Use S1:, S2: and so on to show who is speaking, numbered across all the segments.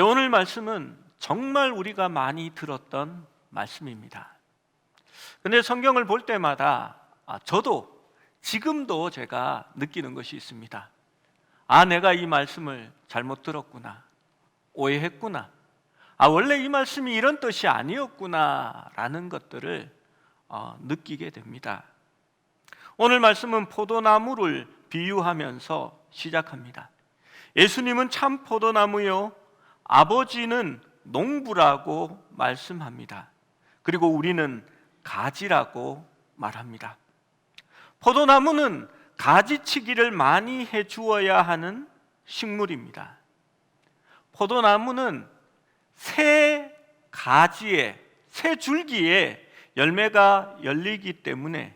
S1: 오늘 말씀은 정말 우리가 많이 들었던 말씀입니다. 근데 성경을 볼 때마다 저도 지금도 제가 느끼는 것이 있습니다. 내가 이 말씀을 잘못 들었구나, 오해했구나, 원래 이 말씀이 이런 뜻이 아니었구나 라는 것들을 느끼게 됩니다. 오늘 말씀은 포도나무를 비유하면서 시작합니다. 예수님은 참 포도나무요, 아버지는 농부라고 말씀합니다. 그리고 우리는 가지라고 말합니다. 포도나무는 가지치기를 많이 해주어야 하는 식물입니다. 포도나무는 새 가지에, 새 줄기에 열매가 열리기 때문에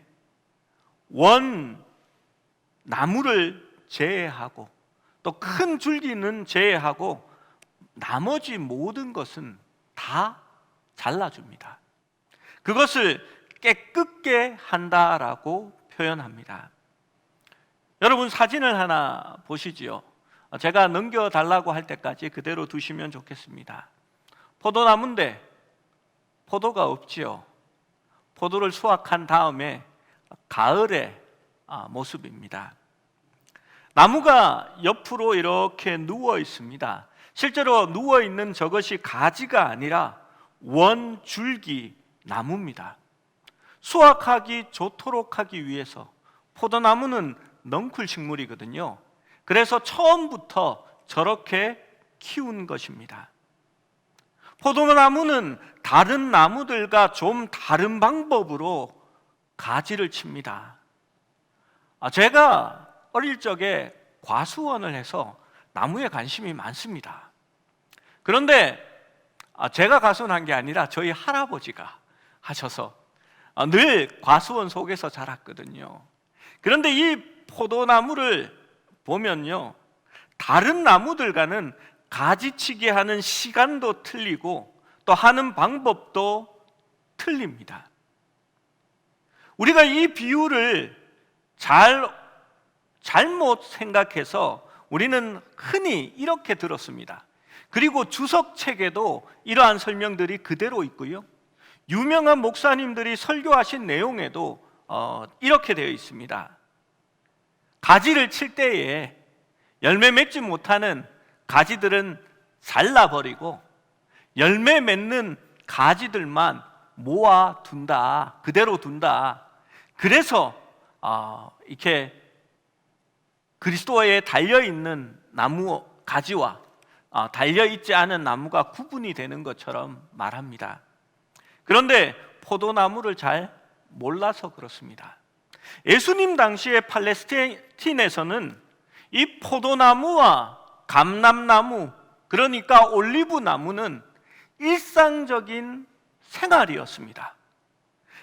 S1: 원 나무를 제외하고 또 큰 줄기는 제외하고 나머지 모든 것은 다 잘라줍니다. 그것을 깨끗게 한다라고 표현합니다. 여러분, 사진을 하나 보시지요. 제가 넘겨달라고 할 때까지 그대로 두시면 좋겠습니다. 포도나무인데 포도가 없지요. 포도를 수확한 다음에 가을의 모습입니다. 나무가 옆으로 이렇게 누워 있습니다. 실제로 누워 있는 저것이 가지가 아니라 원줄기 나무입니다. 수확하기 좋도록 하기 위해서, 포도나무는 넝쿨 식물이거든요. 그래서 처음부터 저렇게 키운 것입니다. 포도나무는 다른 나무들과 좀 다른 방법으로 가지를 칩니다. 제가 어릴 적에 과수원을 해서 나무에 관심이 많습니다. 그런데 제가 과수원한 게 아니라 저희 할아버지가 하셔서 늘 과수원 속에서 자랐거든요. 그런데 이 포도나무를 보면요, 다른 나무들과는 가지치기 하는 시간도 틀리고 또 하는 방법도 틀립니다. 우리가 이 비유를 잘못 생각해서 우리는 흔히 이렇게 들었습니다. 그리고 주석책에도 이러한 설명들이 그대로 있고요, 유명한 목사님들이 설교하신 내용에도 이렇게 되어 있습니다. 가지를 칠 때에 열매 맺지 못하는 가지들은 잘라버리고 열매 맺는 가지들만 모아둔다, 그대로 둔다. 그래서 이렇게 그리스도에 달려있는 나무 가지와 달려있지 않은 나무가 구분이 되는 것처럼 말합니다. 그런데 포도나무를 잘 몰라서 그렇습니다. 예수님 당시에 팔레스타인에서는 이 포도나무와 감람나무, 그러니까 올리브 나무는 일상적인 생활이었습니다.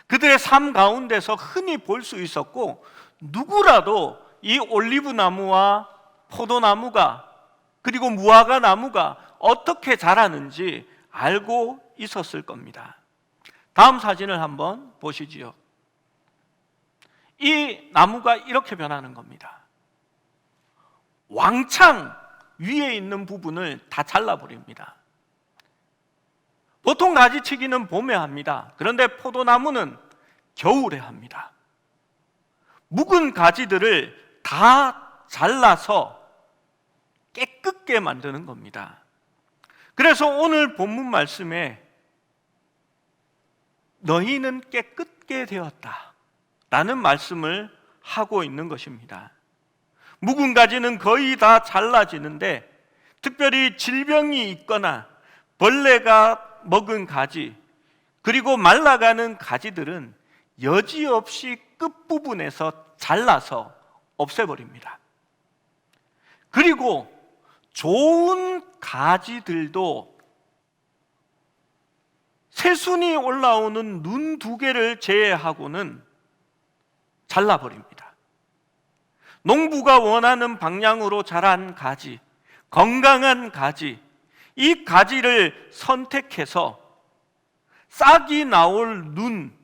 S1: 그들의 삶 가운데서 흔히 볼 수 있었고, 누구라도 이 올리브 나무와 포도나무가, 그리고 무화과 나무가 어떻게 자라는지 알고 있었을 겁니다. 다음 사진을 한번 보시지요. 이 나무가 이렇게 변하는 겁니다. 왕창 위에 있는 부분을 다 잘라버립니다. 보통 가지치기는 봄에 합니다. 그런데 포도나무는 겨울에 합니다. 묵은 가지들을 다 잘라서 깨끗게 만드는 겁니다. 그래서 오늘 본문 말씀에 너희는 깨끗게 되었다 라는 말씀을 하고 있는 것입니다. 묵은 가지는 거의 다 잘라지는데, 특별히 질병이 있거나 벌레가 먹은 가지, 그리고 말라가는 가지들은 여지없이 끝부분에서 잘라서 없애버립니다. 그리고 좋은 가지들도 새순이 올라오는 눈 2개를 제외하고는 잘라버립니다. 농부가 원하는 방향으로 자란 가지, 건강한 가지, 이 가지를 선택해서 싹이 나올 눈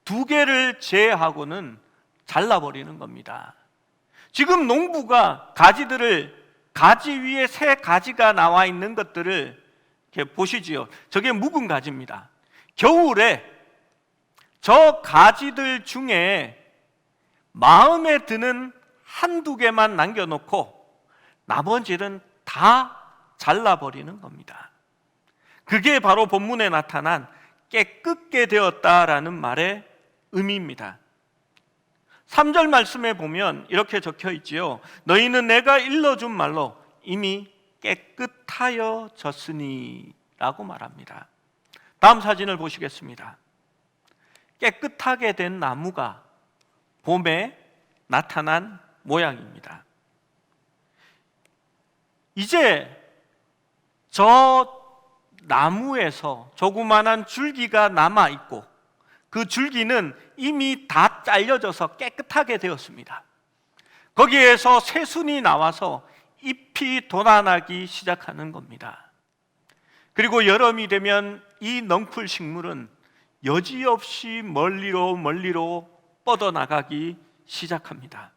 S1: 2개를 제외하고는 잘라버리는 겁니다. 지금 농부가 가지들을 가지 위에 새 가지가 나와 있는 것들을 이렇게 보시지요. 저게 묵은 가지입니다. 겨울에 저 가지들 중에 마음에 드는 한두 개만 남겨놓고 나머지는 다 잘라버리는 겁니다. 그게 바로 본문에 나타난 깨끗게 되었다라는 말의 의미입니다. 3절 말씀에 보면 이렇게 적혀 있지요. 너희는 내가 일러준 말로 이미 깨끗하여졌으니 라고 말합니다. 다음 사진을 보시겠습니다. 깨끗하게 된 나무가 봄에 나타난 모양입니다. 이제 저 나무에서 조그만한 줄기가 남아있고 그 줄기는 이미 다 잘려져서 깨끗하게 되었습니다. 거기에서 새순이 나와서 잎이 돋아나기 시작하는 겁니다. 그리고 여름이 되면 이 넝풀 식물은 여지없이 멀리로 뻗어나가기 시작합니다.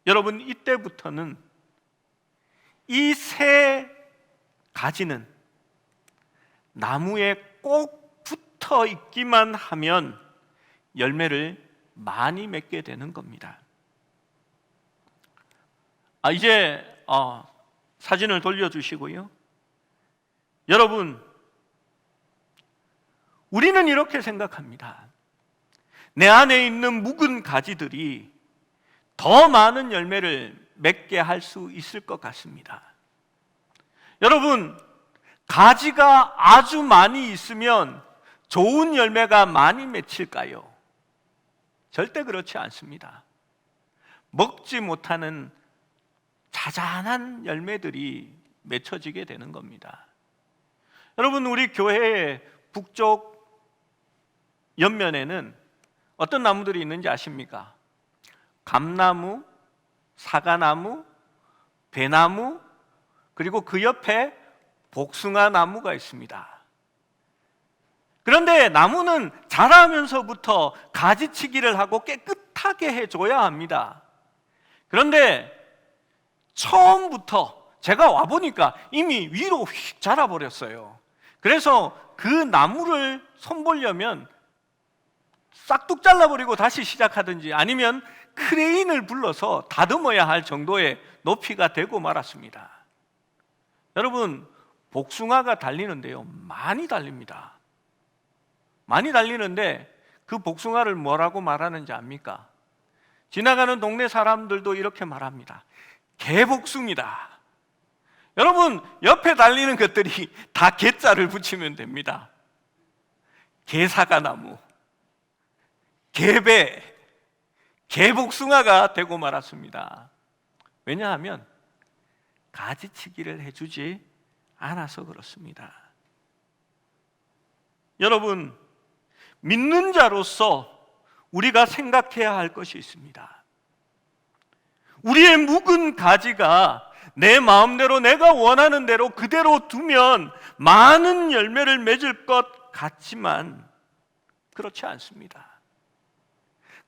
S1: 여러분, 이때부터는 이 새 가지는 나무에 꼭 붙어 있기만 하면 열매를 많이 맺게 되는 겁니다. 이제 사진을 돌려주시고요. 여러분, 우리는 이렇게 생각합니다. 내 안에 있는 묵은 가지들이 더 많은 열매를 맺게 할 수 있을 것 같습니다. 여러분, 가지가 아주 많이 있으면 좋은 열매가 많이 맺힐까요? 절대 그렇지 않습니다. 먹지 못하는 자잘한 열매들이 맺혀지게 되는 겁니다. 여러분, 우리 교회의 북쪽 옆면에는 어떤 나무들이 있는지 아십니까? 감나무, 사과나무, 배나무, 그리고 그 옆에 복숭아 나무가 있습니다. 그런데 나무는 자라면서부터 가지치기를 하고 깨끗하게 해줘야 합니다. 그런데 처음부터 제가 와보니까 이미 위로 휙 자라버렸어요. 그래서 그 나무를 손보려면 싹둑 잘라버리고 다시 시작하든지 아니면 크레인을 불러서 다듬어야 할 정도의 높이가 되고 말았습니다. 여러분, 복숭아가 달리는데요, 많이 달립니다. 많이 달리는데 그 복숭아를 뭐라고 말하는지 압니까? 지나가는 동네 사람들도 이렇게 말합니다. 개복숭이다. 여러분, 옆에 달리는 것들이 다 개자를 붙이면 됩니다. 개사과나무, 개배, 개복숭아가 되고 말았습니다. 왜냐하면 가지치기를 해주지 않아서 그렇습니다. 여러분, 믿는 자로서 우리가 생각해야 할 것이 있습니다. 우리의 묵은 가지가 내 마음대로 내가 원하는 대로 그대로 두면 많은 열매를 맺을 것 같지만 그렇지 않습니다.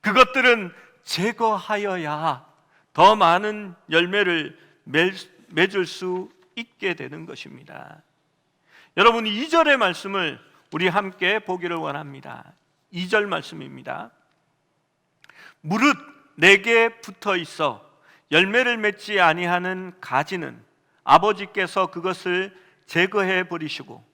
S1: 그것들은 제거하여야 더 많은 열매를 맺을 수 있게 되는 것입니다. 여러분, 2절의 말씀을 우리 함께 보기를 원합니다. 2절 말씀입니다. 무릇 내게 붙어 있어 열매를 맺지 아니하는 가지는 아버지께서 그것을 제거해 버리시고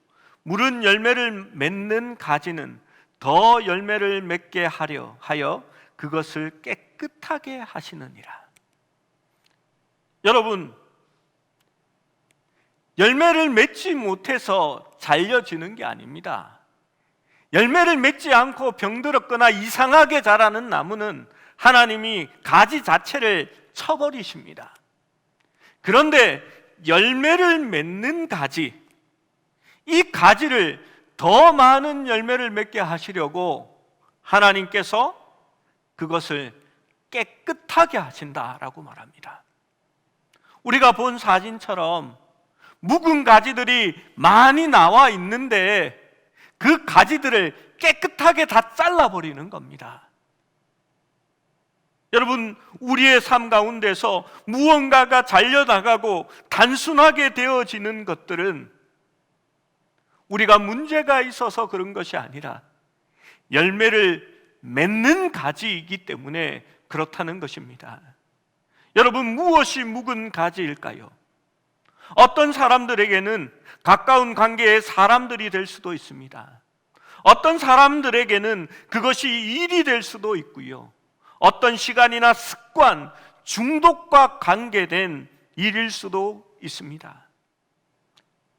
S1: 무릇 열매를 맺는 가지는 더 열매를 맺게 하려 하여 그것을 깨끗하게 하시느니라. 여러분, 열매를 맺지 못해서 잘려지는 게 아닙니다. 열매를 맺지 않고 병들었거나 이상하게 자라는 나무는 하나님이 가지 자체를 쳐버리십니다. 그런데 열매를 맺는 가지, 이 가지를 더 많은 열매를 맺게 하시려고 하나님께서 그것을 깨끗하게 하신다라고 말합니다. 우리가 본 사진처럼 묵은 가지들이 많이 나와 있는데 그 가지들을 깨끗하게 다 잘라버리는 겁니다. 여러분, 우리의 삶 가운데서 무언가가 잘려나가고 단순하게 되어지는 것들은 우리가 문제가 있어서 그런 것이 아니라 열매를 맺는 가지이기 때문에 그렇다는 것입니다. 여러분, 무엇이 묵은 가지일까요? 어떤 사람들에게는 가까운 관계의 사람들이 될 수도 있습니다. 어떤 사람들에게는 그것이 일이 될 수도 있고요. 어떤 시간이나 습관, 중독과 관계된 일일 수도 있습니다.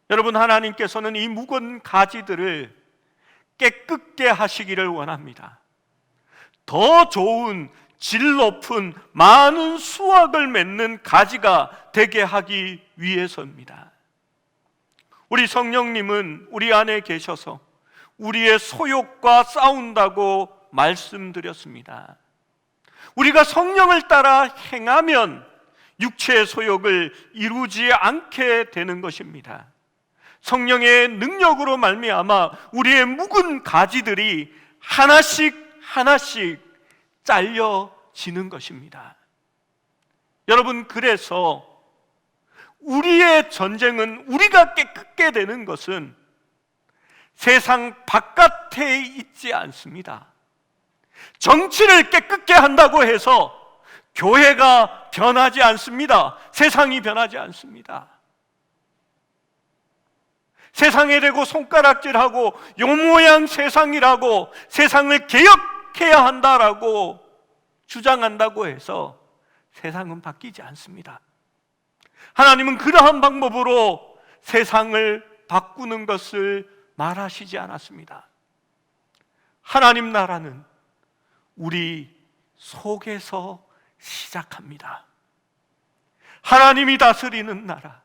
S1: 여러분, 하나님께서는 이 묵은 가지들을 깨끗게 하시기를 원합니다. 더 좋은 질 높은 많은 수확을 맺는 가지가 되게 하기 위해서입니다. 우리 성령님은 우리 안에 계셔서 우리의 소욕과 싸운다고 말씀드렸습니다. 우리가 성령을 따라 행하면 육체의 소욕을 이루지 않게 되는 것입니다. 성령의 능력으로 말미암아 우리의 묵은 가지들이 하나씩 잘려지는 것입니다. 여러분, 그래서 우리의 전쟁은, 우리가 깨끗게 되는 것은 세상 바깥에 있지 않습니다. 정치를 깨끗게 한다고 해서 교회가 변하지 않습니다. 세상이 변하지 않습니다. 세상에 대고 손가락질하고 요 모양 세상이라고, 세상을 개혁해야 한다라고 주장한다고 해서 세상은 바뀌지 않습니다. 하나님은 그러한 방법으로 세상을 바꾸는 것을 말하시지 않았습니다. 하나님 나라는 우리 속에서 시작합니다. 하나님이 다스리는 나라,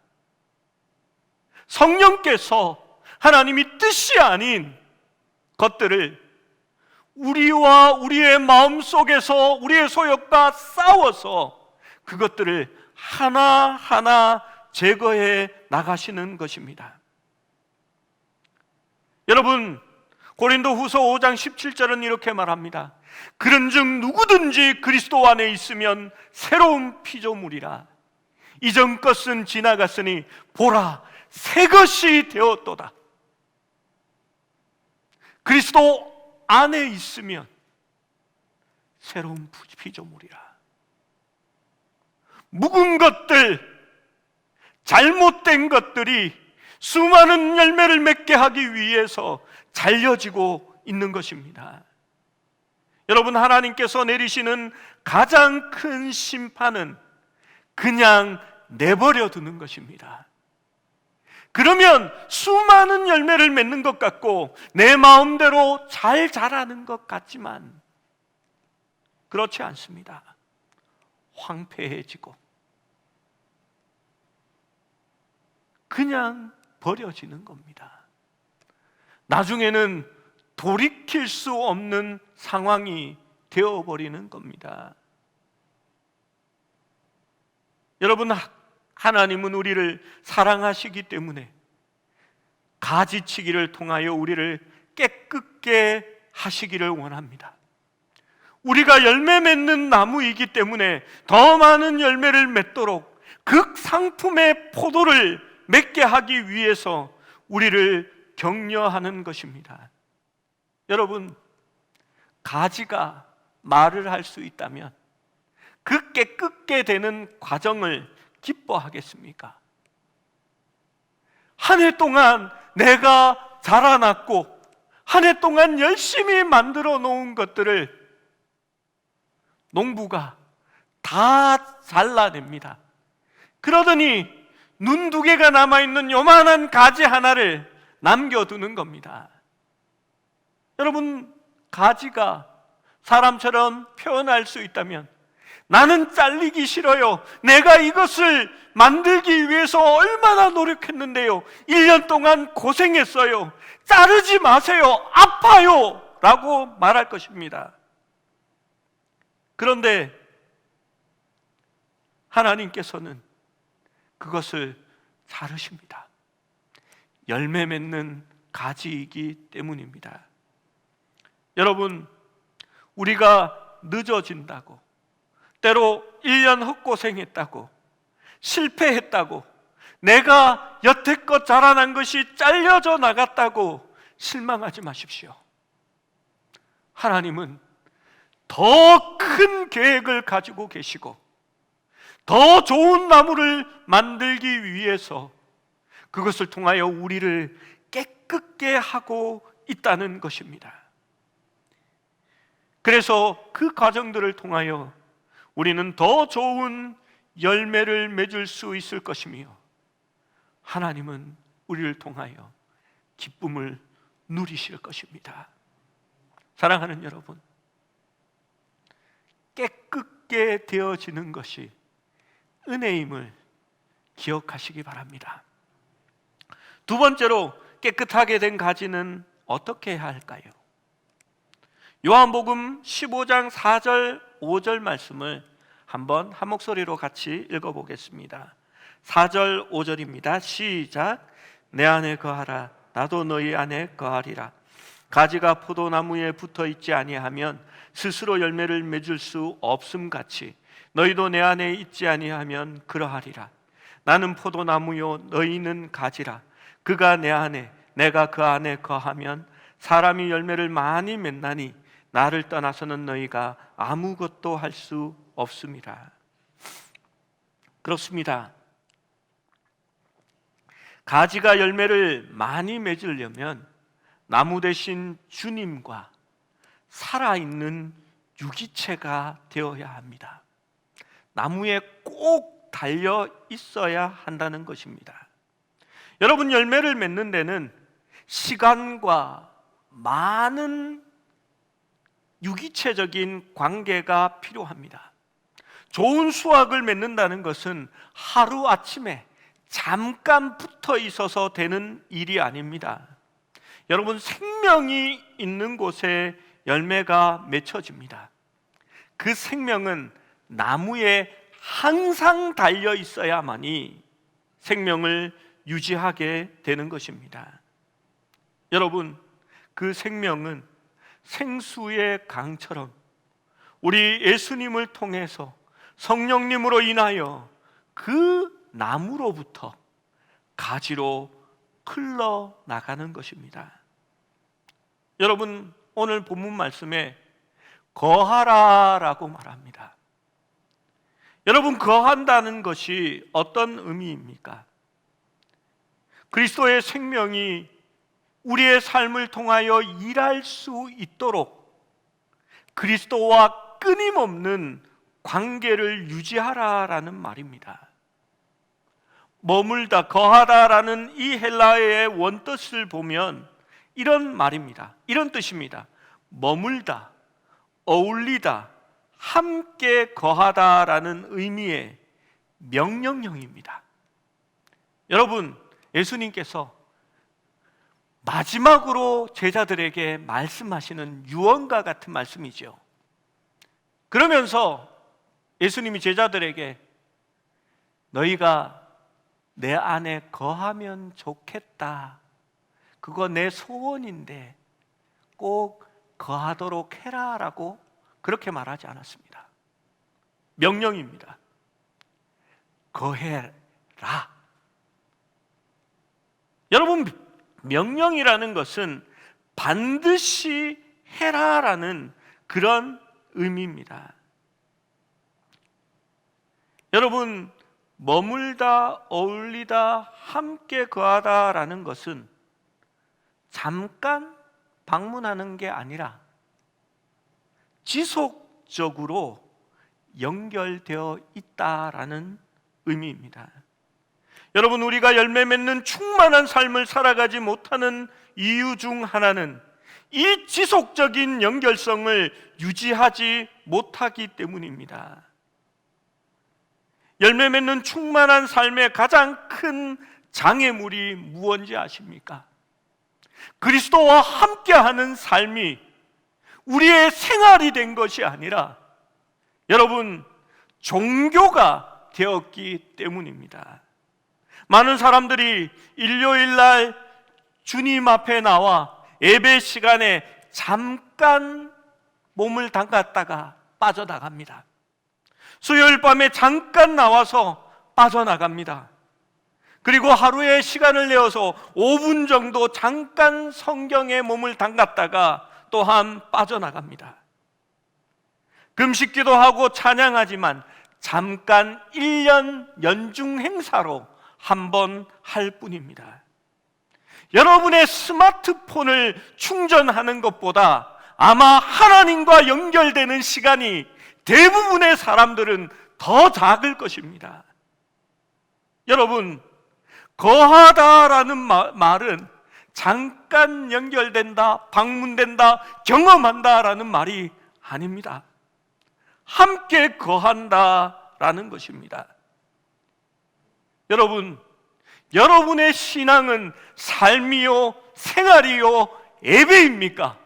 S1: 성령께서 하나님이 뜻이 아닌 것들을 우리와 우리의 마음 속에서 우리의 소욕과 싸워서 그것들을 하나하나 제거해 나가시는 것입니다. 여러분, 고린도후서 5장 17절은 이렇게 말합니다. 그런즉 누구든지 그리스도 안에 있으면 새로운 피조물이라. 이전 것은 지나갔으니 보라, 새 것이 되었도다. 그리스도 안에 있으면 새로운 피조물이라. 묵은 것들, 잘못된 것들이 수많은 열매를 맺게 하기 위해서 잘려지고 있는 것입니다. 여러분, 하나님께서 내리시는 가장 큰 심판은 그냥 내버려 두는 것입니다. 그러면 수많은 열매를 맺는 것 같고 내 마음대로 잘 자라는 것 같지만 그렇지 않습니다. 황폐해지고 그냥 버려지는 겁니다. 나중에는 돌이킬 수 없는 상황이 되어버리는 겁니다. 여러분, 하나님은 우리를 사랑하시기 때문에 가지치기를 통하여 우리를 깨끗게 하시기를 원합니다. 우리가 열매 맺는 나무이기 때문에 더 많은 열매를 맺도록 그 상품의 포도를 맺게 하기 위해서 우리를 격려하는 것입니다. 여러분, 가지가 말을 할 수 있다면 그 깨끗게 되는 과정을 기뻐하겠습니까? 한 해 동안 내가 자라났고 한 해 동안 열심히 만들어 놓은 것들을 농부가 다 잘라냅니다. 그러더니 눈 2개가 남아있는 요만한 가지 하나를 남겨두는 겁니다. 여러분, 가지가 사람처럼 표현할 수 있다면 나는 잘리기 싫어요. 내가 이것을 만들기 위해서 얼마나 노력했는데요. 1년 동안 고생했어요. 자르지 마세요. 아파요. 라고 말할 것입니다. 그런데 하나님께서는 그것을 자르십니다. 열매 맺는 가지이기 때문입니다. 여러분, 우리가 늦어진다고, 때로 1년 헛고생했다고, 실패했다고, 내가 여태껏 자라난 것이 잘려져 나갔다고 실망하지 마십시오. 하나님은 더 큰 계획을 가지고 계시고 더 좋은 나무를 만들기 위해서 그것을 통하여 우리를 깨끗게 하고 있다는 것입니다. 그래서 그 과정들을 통하여 우리는 더 좋은 열매를 맺을 수 있을 것이며 하나님은 우리를 통하여 기쁨을 누리실 것입니다. 사랑하는 여러분, 깨끗게 되어지는 것이 은혜임을 기억하시기 바랍니다. 두 번째로 깨끗하게 된 가지는 어떻게 해야 할까요? 요한복음 15장 4절 5절 말씀을 한번 한 목소리로 같이 읽어보겠습니다. 4절 5절입니다. 시작. 내 안에 거하라 나도 너희 안에 거하리라. 가지가 포도나무에 붙어 있지 아니하면 스스로 열매를 맺을 수 없음같이 너희도 내 안에 있지 아니하면 그러하리라. 나는 포도나무요 너희는 가지라. 그가 내 안에 내가 그 안에 거하면 사람이 열매를 많이 맺나니 나를 떠나서는 너희가 아무것도 할 수 없음이라. 그렇습니다. 가지가 열매를 많이 맺으려면 나무 대신 주님과 살아있는 유기체가 되어야 합니다. 나무에 꼭 달려 있어야 한다는 것입니다. 여러분, 열매를 맺는 데는 시간과 많은 유기체적인 관계가 필요합니다. 좋은 수확을 맺는다는 것은 하루아침에 잠깐 붙어 있어서 되는 일이 아닙니다. 여러분, 생명이 있는 곳에 열매가 맺혀집니다. 그 생명은 나무에 항상 달려 있어야만이 생명을 유지하게 되는 것입니다. 여러분, 그 생명은 생수의 강처럼 우리 예수님을 통해서 성령님으로 인하여 그 나무로부터 가지로 흘러나가는 것입니다. 여러분, 오늘 본문 말씀에 거하라라고 말합니다. 여러분, 거한다는 것이 어떤 의미입니까? 그리스도의 생명이 우리의 삶을 통하여 일할 수 있도록 그리스도와 끊임없는 관계를 유지하라라는 말입니다. 머물다, 거하다라는 이 헬라어의 원뜻을 보면 이런 말입니다. 이런 뜻입니다. 머물다, 어울리다, 함께 거하다라는 의미의 명령형입니다. 여러분, 예수님께서 마지막으로 제자들에게 말씀하시는 유언과 같은 말씀이죠. 그러면서 예수님이 제자들에게 너희가 내 안에 거하면 좋겠다, 그거 내 소원인데 꼭 거하도록 해라라고 그렇게 말하지 않았습니다. 명령입니다. 거해라. 여러분, 명령이라는 것은 반드시 해라라는 그런 의미입니다. 여러분, 머물다, 어울리다, 함께 거하다라는 것은 잠깐 방문하는 게 아니라 지속적으로 연결되어 있다라는 의미입니다. 여러분, 우리가 열매 맺는 충만한 삶을 살아가지 못하는 이유 중 하나는 이 지속적인 연결성을 유지하지 못하기 때문입니다. 열매 맺는 충만한 삶의 가장 큰 장애물이 무엇인지 아십니까? 그리스도와 함께하는 삶이 우리의 생활이 된 것이 아니라 여러분, 종교가 되었기 때문입니다. 많은 사람들이 일요일날 주님 앞에 나와 예배 시간에 잠깐 몸을 담갔다가 빠져나갑니다. 수요일 밤에 잠깐 나와서 빠져나갑니다. 그리고 하루에 시간을 내어서 5분 정도 잠깐 성경에 몸을 담갔다가 또한 빠져나갑니다. 금식 기도하고 찬양하지만 잠깐 1년 연중 행사로 한 번 할 뿐입니다. 여러분의 스마트폰을 충전하는 것보다 아마 하나님과 연결되는 시간이 대부분의 사람들은 더 작을 것입니다. 여러분, 거하다라는 말은 잠깐 연결된다, 방문된다, 경험한다라는 말이 아닙니다. 함께 거한다라는 것입니다. 여러분, 여러분의 신앙은 삶이요, 생활이요, 예배입니까?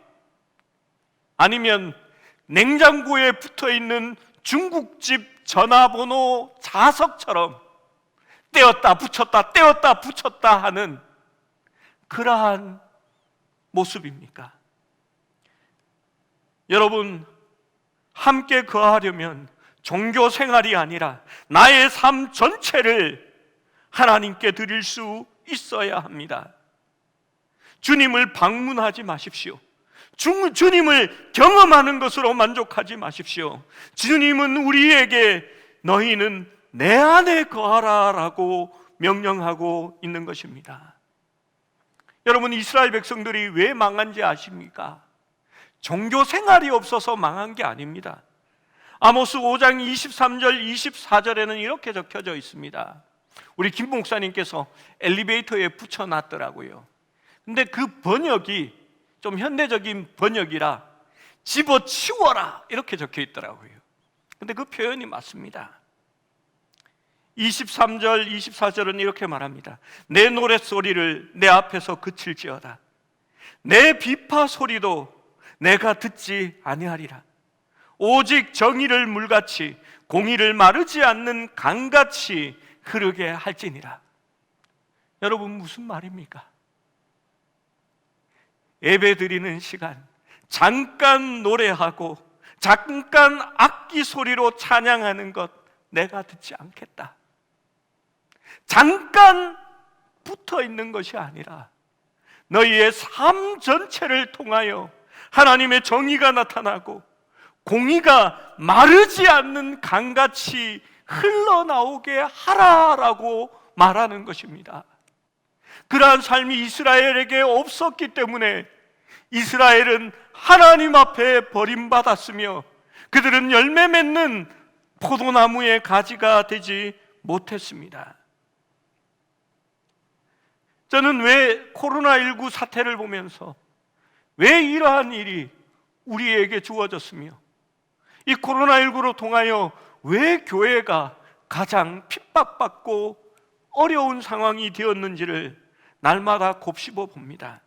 S1: 아니면 냉장고에 붙어있는 중국집 전화번호 자석처럼 떼었다 붙였다 떼었다 붙였다 하는 그러한 모습입니까? 여러분, 함께 거하려면 종교 생활이 아니라 나의 삶 전체를 하나님께 드릴 수 있어야 합니다. 주님을 방문하지 마십시오. 주님을 경험하는 것으로 만족하지 마십시오. 주님은 우리에게 너희는 내 안에 거하라 라고 명령하고 있는 것입니다. 여러분, 이스라엘 백성들이 왜 망한지 아십니까? 종교 생활이 없어서 망한 게 아닙니다. 아모스 5장 23절 24절에는 이렇게 적혀져 있습니다. 우리 김 목사님께서 엘리베이터에 붙여놨더라고요. 근데 그 번역이 좀 현대적인 번역이라 집어치워라 이렇게 적혀 있더라고요. 근데 그 표현이 맞습니다. 23절 24절은 이렇게 말합니다. 내 노랫소리를 내 앞에서 그칠지어다. 내 비파 소리도 내가 듣지 아니하리라. 오직 정의를 물같이 공의를 마르지 않는 강같이 흐르게 할지니라. 여러분, 무슨 말입니까? 예배 드리는 시간 잠깐 노래하고 잠깐 악기 소리로 찬양하는 것 내가 듣지 않겠다. 잠깐 붙어 있는 것이 아니라 너희의 삶 전체를 통하여 하나님의 정의가 나타나고 공의가 마르지 않는 강같이 흘러나오게 하라라고 말하는 것입니다. 그러한 삶이 이스라엘에게 없었기 때문에 이스라엘은 하나님 앞에 버림받았으며 그들은 열매 맺는 포도나무의 가지가 되지 못했습니다. 저는 왜 코로나19 사태를 보면서 왜 이러한 일이 우리에게 주어졌으며 이 코로나19로 통하여 왜 교회가 가장 핍박받고 어려운 상황이 되었는지를 날마다 곱씹어 봅니다.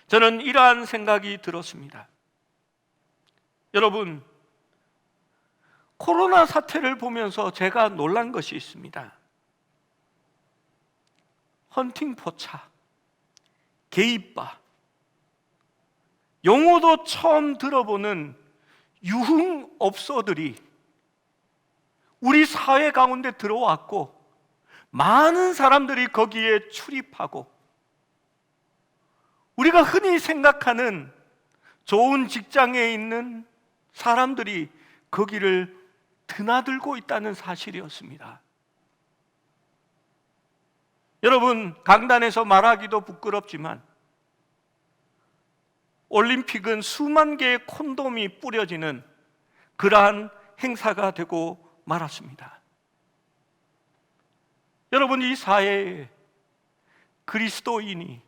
S1: 저는 이러한 생각이 들었습니다. 여러분, 코로나 사태를 보면서 제가 놀란 것이 있습니다. 헌팅포차, 게이바, 용어도 처음 들어보는 유흥업소들이 우리 사회 가운데 들어왔고 많은 사람들이 거기에 출입하고 우리가 흔히 생각하는 좋은 직장에 있는 사람들이 거기를 드나들고 있다는 사실이었습니다. 여러분, 강단에서 말하기도 부끄럽지만 올림픽은 수만 개의 콘돔이 뿌려지는 그러한 행사가 되고 말았습니다. 여러분, 이 사회에 그리스도인이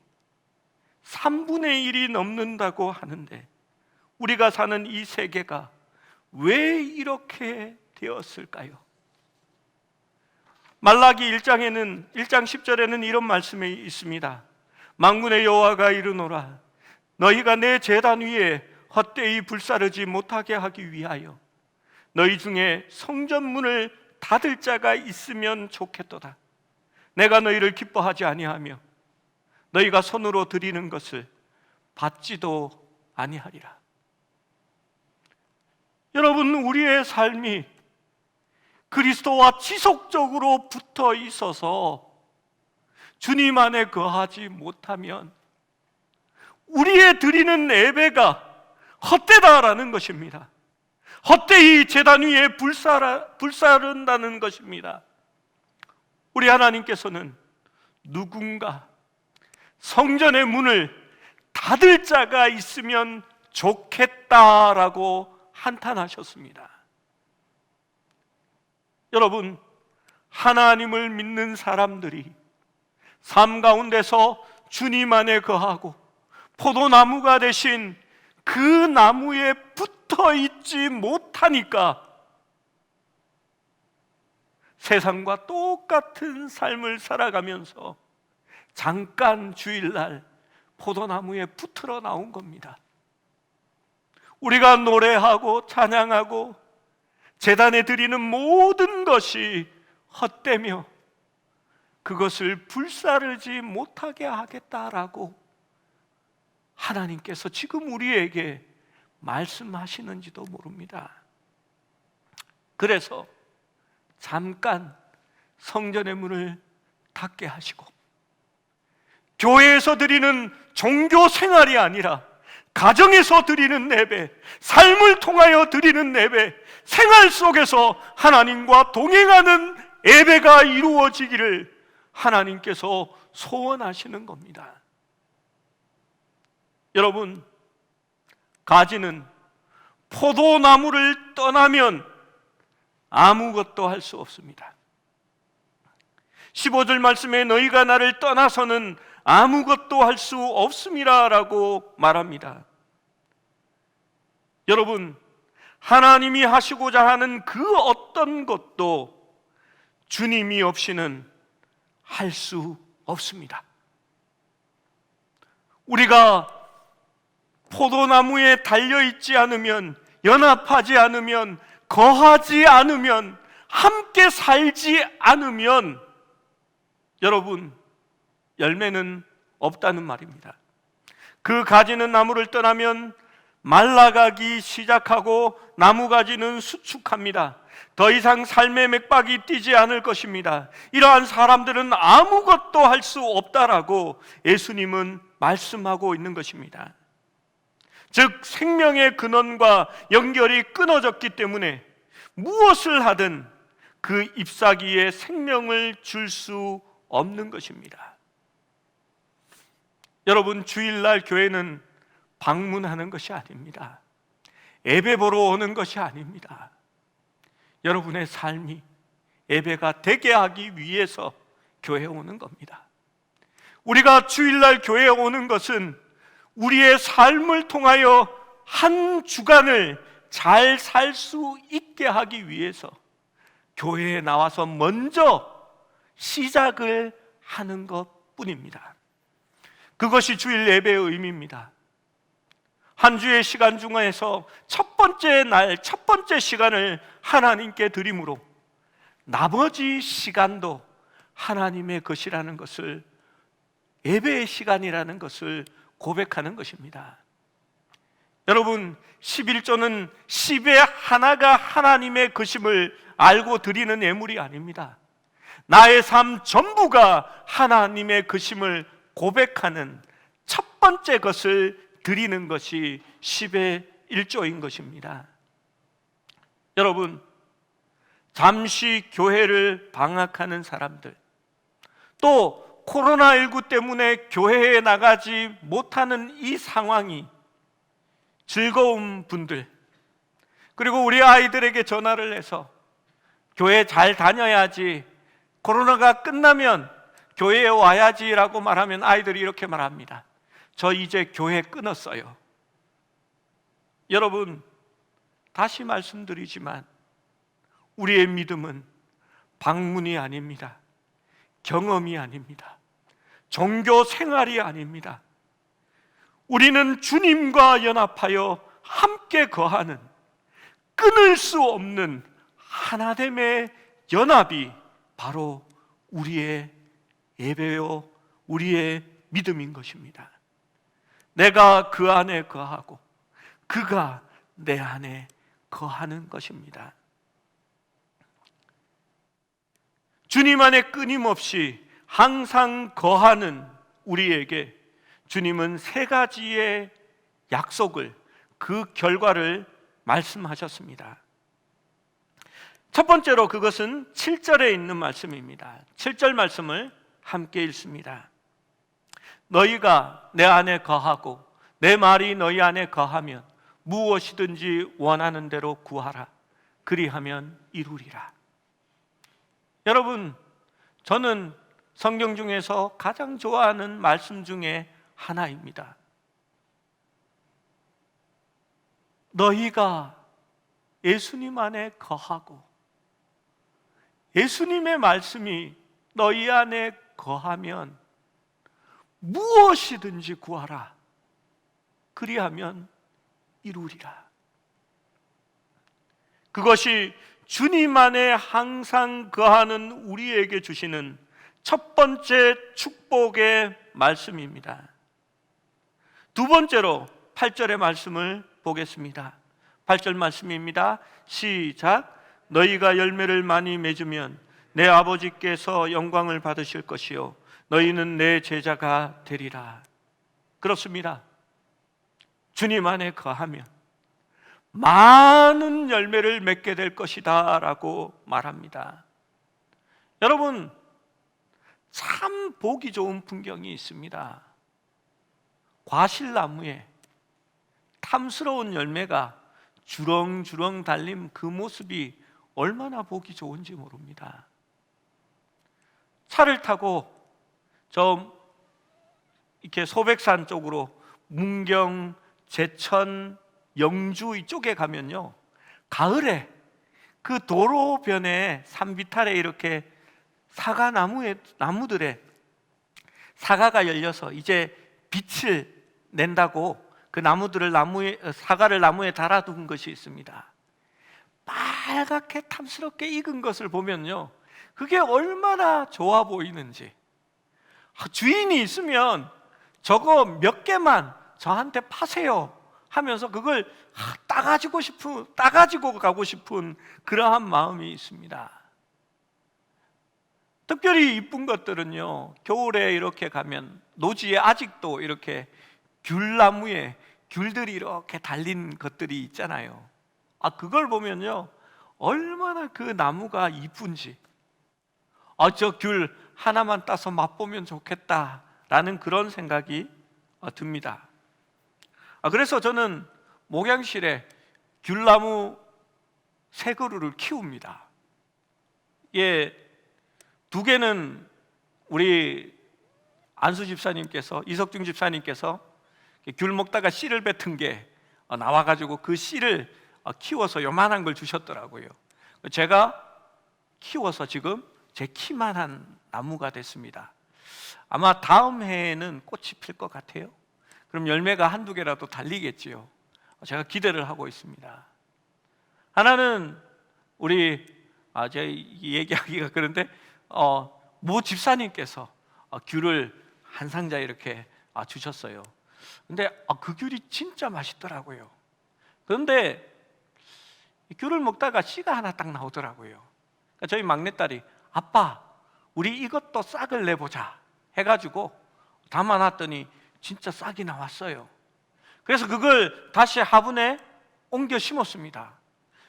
S1: 3분의 1이 넘는다고 하는데 우리가 사는 이 세계가 왜 이렇게 되었을까요? 말라기 1장 10절에는 이런 말씀이 있습니다. 만군의 여호와가 이르노라 너희가 내 제단 위에 헛되이 불사르지 못하게 하기 위하여 너희 중에 성전문을 닫을 자가 있으면 좋겠도다. 내가 너희를 기뻐하지 아니하며 너희가 손으로 드리는 것을 받지도 아니하리라. 여러분, 우리의 삶이 그리스도와 지속적으로 붙어 있어서 주님 안에 거하지 못하면 우리의 드리는 예배가 헛되다라는 것입니다. 헛되이 제단 위에 불사른다는 것입니다. 우리 하나님께서는 누군가 성전의 문을 닫을 자가 있으면 좋겠다라고 한탄하셨습니다. 여러분, 하나님을 믿는 사람들이 삶 가운데서 주님 안에 거하고 포도나무가 되신 그 나무에 붙어 있지 못하니까 세상과 똑같은 삶을 살아가면서 잠깐 주일날 포도나무에 붙들어 나온 겁니다. 우리가 노래하고 찬양하고 제단에 드리는 모든 것이 헛되며 그것을 불사르지 못하게 하겠다라고 하나님께서 지금 우리에게 말씀하시는지도 모릅니다. 그래서 잠깐 성전의 문을 닫게 하시고 교회에서 드리는 종교 생활이 아니라 가정에서 드리는 예배, 삶을 통하여 드리는 예배, 생활 속에서 하나님과 동행하는 예배가 이루어지기를 하나님께서 소원하시는 겁니다. 여러분, 가지는 포도나무를 떠나면 아무것도 할 수 없습니다. 15절 말씀에 너희가 나를 떠나서는 아무것도 할 수 없음이라 라고 말합니다. 여러분, 하나님이 하시고자 하는 그 어떤 것도 주님이 없이는 할 수 없습니다. 우리가 포도나무에 달려있지 않으면, 연합하지 않으면, 거하지 않으면, 함께 살지 않으면 여러분, 열매는 없다는 말입니다. 그 가지는 나무를 떠나면 말라가기 시작하고 나무가지는 수축합니다. 더 이상 삶의 맥박이 뛰지 않을 것입니다. 이러한 사람들은 아무것도 할 수 없다라고 예수님은 말씀하고 있는 것입니다. 즉 생명의 근원과 연결이 끊어졌기 때문에 무엇을 하든 그 잎사귀에 생명을 줄 수 없는 것입니다. 여러분, 주일날 교회는 방문하는 것이 아닙니다. 예배 보러 오는 것이 아닙니다. 여러분의 삶이 예배가 되게 하기 위해서 교회에 오는 겁니다. 우리가 주일날 교회에 오는 것은 우리의 삶을 통하여 한 주간을 잘 살 수 있게 하기 위해서 교회에 나와서 먼저 시작을 하는 것뿐입니다. 그것이 주일 예배의 의미입니다. 한 주의 시간 중에서 첫 번째 날, 첫 번째 시간을 하나님께 드림으로 나머지 시간도 하나님의 것이라는 것을, 예배의 시간이라는 것을 고백하는 것입니다. 여러분, 11조는 10의 하나가 하나님의 것임을 알고 드리는 예물이 아닙니다. 나의 삶 전부가 하나님의 것임을 고백하는 첫 번째 것을 드리는 것이 10의 1조인 것입니다. 여러분, 잠시 교회를 방학하는 사람들, 또 코로나19 때문에 교회에 나가지 못하는 이 상황이 즐거운 분들, 그리고 우리 아이들에게 전화를 해서 교회 잘 다녀야지, 코로나가 끝나면 교회에 와야지라고 말하면 아이들이 이렇게 말합니다. 저 이제 교회 끊었어요. 여러분, 다시 말씀드리지만 우리의 믿음은 방문이 아닙니다. 경험이 아닙니다. 종교 생활이 아닙니다. 우리는 주님과 연합하여 함께 거하는 끊을 수 없는 하나됨의 연합이 바로 우리의 예배요, 우리의 믿음인 것입니다. 내가 그 안에 거하고 그가 내 안에 거하는 것입니다. 주님 안에 끊임없이 항상 거하는 우리에게 주님은 세 가지의 약속을, 그 결과를 말씀하셨습니다. 첫 번째로 그것은 7절에 있는 말씀입니다. 7절 말씀을 함께 읽습니다. 너희가 내 안에 거하고 내 말이 너희 안에 거하면 무엇이든지 원하는 대로 구하라. 그리하면 이루리라. 여러분, 저는 성경 중에서 가장 좋아하는 말씀 중에 하나입니다. 너희가 예수님 안에 거하고 예수님의 말씀이 너희 안에 거하면 무엇이든지 구하라. 그리하면 이루리라. 그것이 주님 안에 항상 거하는 우리에게 주시는 첫 번째 축복의 말씀입니다. 두 번째로 8절의 말씀을 보겠습니다. 8절 말씀입니다. 시작. 너희가 열매를 많이 맺으면 내 아버지께서 영광을 받으실 것이요 너희는 내 제자가 되리라. 그렇습니다. 주님 안에 거하면 많은 열매를 맺게 될 것이다 라고 말합니다. 여러분, 참 보기 좋은 풍경이 있습니다. 과실나무에 탐스러운 열매가 주렁주렁 달린 그 모습이 얼마나 보기 좋은지 모릅니다. 차를 타고 이렇게 소백산 쪽으로 문경, 제천, 영주 이쪽에 가면요, 가을에 그 도로변에 산비탈에 이렇게 나무들에 사과가 열려서 이제 빛을 낸다고 그 사과를 나무에 달아둔 것이 있습니다. 빨갛게 탐스럽게 익은 것을 보면요, 그게 얼마나 좋아 보이는지. 주인이 있으면 저거 몇 개만 저한테 파세요 하면서 그걸 따가지고 가고 싶은 그러한 마음이 있습니다. 특별히 이쁜 것들은요, 겨울에 이렇게 가면 노지에 아직도 이렇게 귤나무에 귤들이 이렇게 달린 것들이 있잖아요. 그걸 보면요, 얼마나 그 나무가 이쁜지, 저 귤 하나만 따서 맛보면 좋겠다라는 그런 생각이 듭니다. 그래서 저는 목양실에 귤나무 3그루를 키웁니다. 예, 2개는 우리 안수 집사님께서, 이석중 집사님께서 귤 먹다가 씨를 뱉은 게 나와가지고 그 씨를 키워서 요만한 걸 주셨더라고요. 제가 키워서 지금 제 키만한 나무가 됐습니다. 아마 다음 해에는 꽃이 필 것 같아요. 그럼 열매가 1-2개라도 달리겠지요. 제가 기대를 하고 있습니다. 하나는 우리 제가 얘기하기가 그런데 모 집사님께서 귤을 한 상자 이렇게 주셨어요. 근데 그 귤이 진짜 맛있더라고요. 그런데 귤을 먹다가 씨가 하나 딱 나오더라고요. 그러니까 저희 막내딸이 아빠, 우리 이것도 싹을 내보자 해가지고 담아놨더니 진짜 싹이 나왔어요. 그래서 그걸 다시 화분에 옮겨 심었습니다.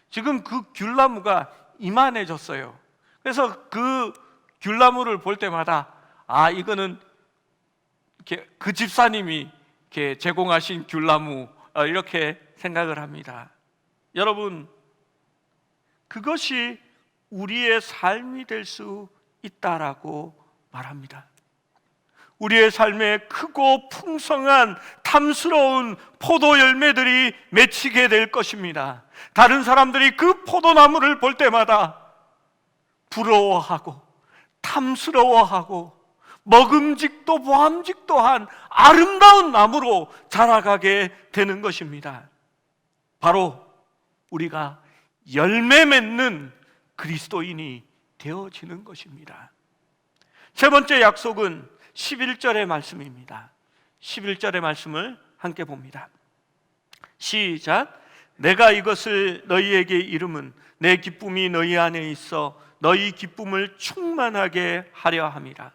S1: 지금 그 귤나무가 이만해졌어요. 그래서 그 귤나무를 볼 때마다 이거는 이렇게 그 집사님이 이렇게 제공하신 귤나무, 이렇게 생각을 합니다. 여러분, 그것이 우리의 삶이 될 수 있다라고 말합니다. 우리의 삶에 크고 풍성한 탐스러운 포도 열매들이 맺히게 될 것입니다. 다른 사람들이 그 포도나무를 볼 때마다 부러워하고 탐스러워하고 먹음직도 보암직도 한 아름다운 나무로 자라가게 되는 것입니다. 바로 우리가 열매 맺는 그리스도인이 되어지는 것입니다. 세 번째 약속은 11절의 말씀입니다. 11절의 말씀을 함께 봅니다. 시작. 내가 이것을 너희에게 이름은 내 기쁨이 너희 안에 있어 너희 기쁨을 충만하게 하려 함이라.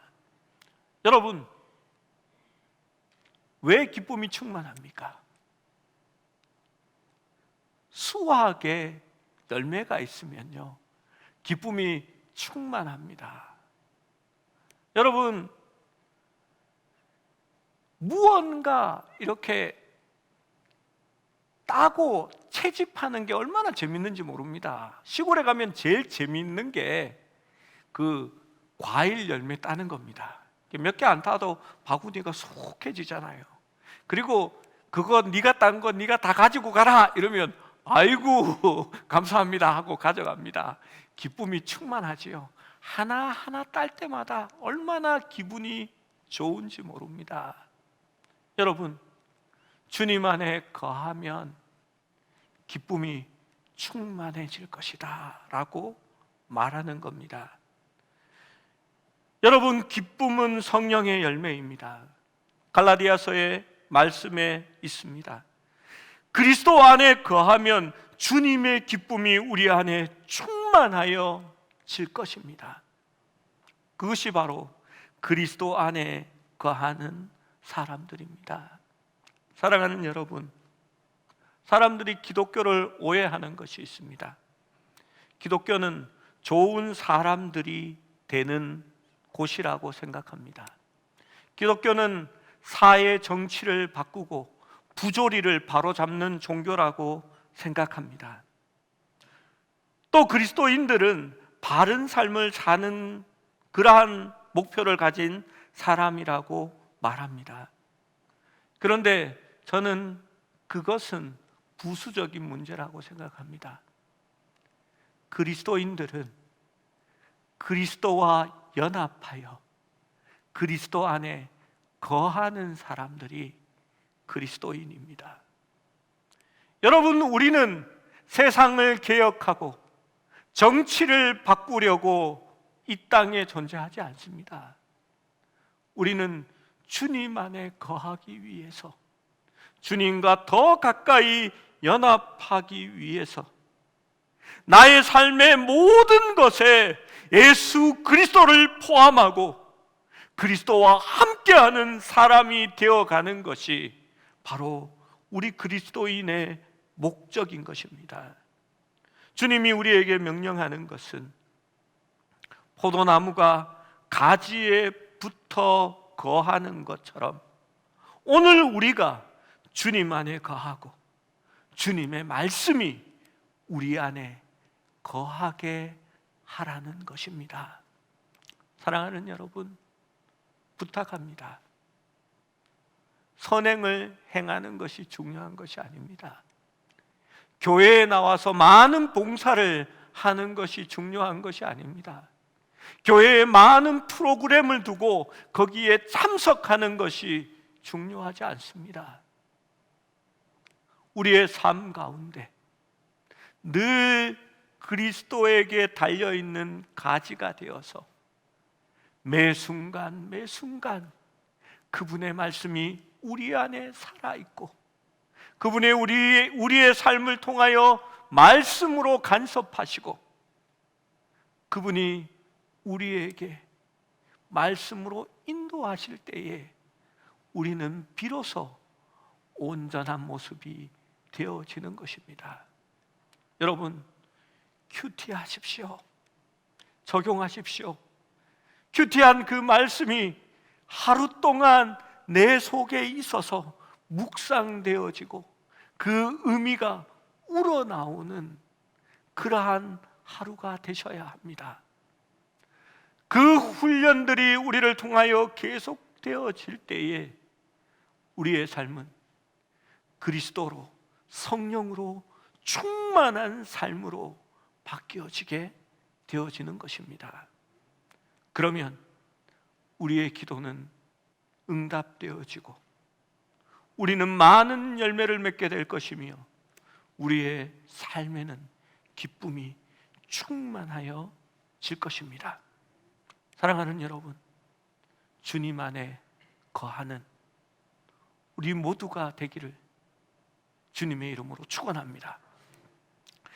S1: 여러분, 왜 기쁨이 충만합니까? 수확에 열매가 있으면요, 기쁨이 충만합니다. 여러분, 무언가 이렇게 따고 채집하는 게 얼마나 재밌는지 모릅니다. 시골에 가면 제일 재밌는 게 그 과일 열매 따는 겁니다. 몇 개 안 따도 바구니가 속해지잖아요. 그리고 그거 네가 딴 거 네가 다 가지고 가라 이러면 아이고 감사합니다 하고 가져갑니다. 기쁨이 충만하지요. 하나하나 딸 때마다 얼마나 기분이 좋은지 모릅니다. 여러분, 주님 안에 거하면 기쁨이 충만해질 것이다 라고 말하는 겁니다. 여러분, 기쁨은 성령의 열매입니다. 갈라디아서의 말씀에 있습니다. 그리스도 안에 거하면 주님의 기쁨이 우리 안에 충만하여 질 것입니다. 그것이 바로 그리스도 안에 거하는 사람들입니다. 사랑하는 여러분, 사람들이 기독교를 오해하는 것이 있습니다. 기독교는 좋은 사람들이 되는 곳이라고 생각합니다. 기독교는 사회 정치를 바꾸고 부조리를 바로잡는 종교라고 생각합니다. 또 그리스도인들은 바른 삶을 사는 그러한 목표를 가진 사람이라고 말합니다. 그런데 저는 그것은 부수적인 문제라고 생각합니다. 그리스도인들은 그리스도와 연합하여 그리스도 안에 거하는 사람들이 그리스도인입니다. 여러분, 우리는 세상을 개혁하고 정치를 바꾸려고 이 땅에 존재하지 않습니다. 우리는 주님 안에 거하기 위해서, 주님과 더 가까이 연합하기 위해서 나의 삶의 모든 것에 예수 그리스도를 포함하고 그리스도와 함께하는 사람이 되어가는 것이 바로 우리 그리스도인의 목적인 것입니다. 주님이 우리에게 명령하는 것은 포도나무가 가지에 붙어 거하는 것처럼 오늘 우리가 주님 안에 거하고 주님의 말씀이 우리 안에 거하게 하라는 것입니다. 사랑하는 여러분, 부탁합니다. 선행을 행하는 것이 중요한 것이 아닙니다. 교회에 나와서 많은 봉사를 하는 것이 중요한 것이 아닙니다. 교회에 많은 프로그램을 두고 거기에 참석하는 것이 중요하지 않습니다. 우리의 삶 가운데 늘 그리스도에게 달려있는 가지가 되어서 매 순간 매 순간 그분의 말씀이 우리 안에 살아있고 그분의 우리의 삶을 통하여 말씀으로 간섭하시고 그분이 우리에게 말씀으로 인도하실 때에 우리는 비로소 온전한 모습이 되어지는 것입니다. 여러분, 큐티하십시오. 적용하십시오. 큐티한 그 말씀이 하루 동안 내 속에 있어서 묵상되어지고 그 의미가 우러나오는 그러한 하루가 되셔야 합니다. 그 훈련들이 우리를 통하여 계속되어질 때에 우리의 삶은 그리스도로 성령으로 충만한 삶으로 바뀌어지게 되어지는 것입니다. 그러면 우리의 기도는 응답되어지고 우리는 많은 열매를 맺게 될 것이며 우리의 삶에는 기쁨이 충만하여 질 것입니다. 사랑하는 여러분, 주님 안에 거하는 우리 모두가 되기를 주님의 이름으로 축원합니다.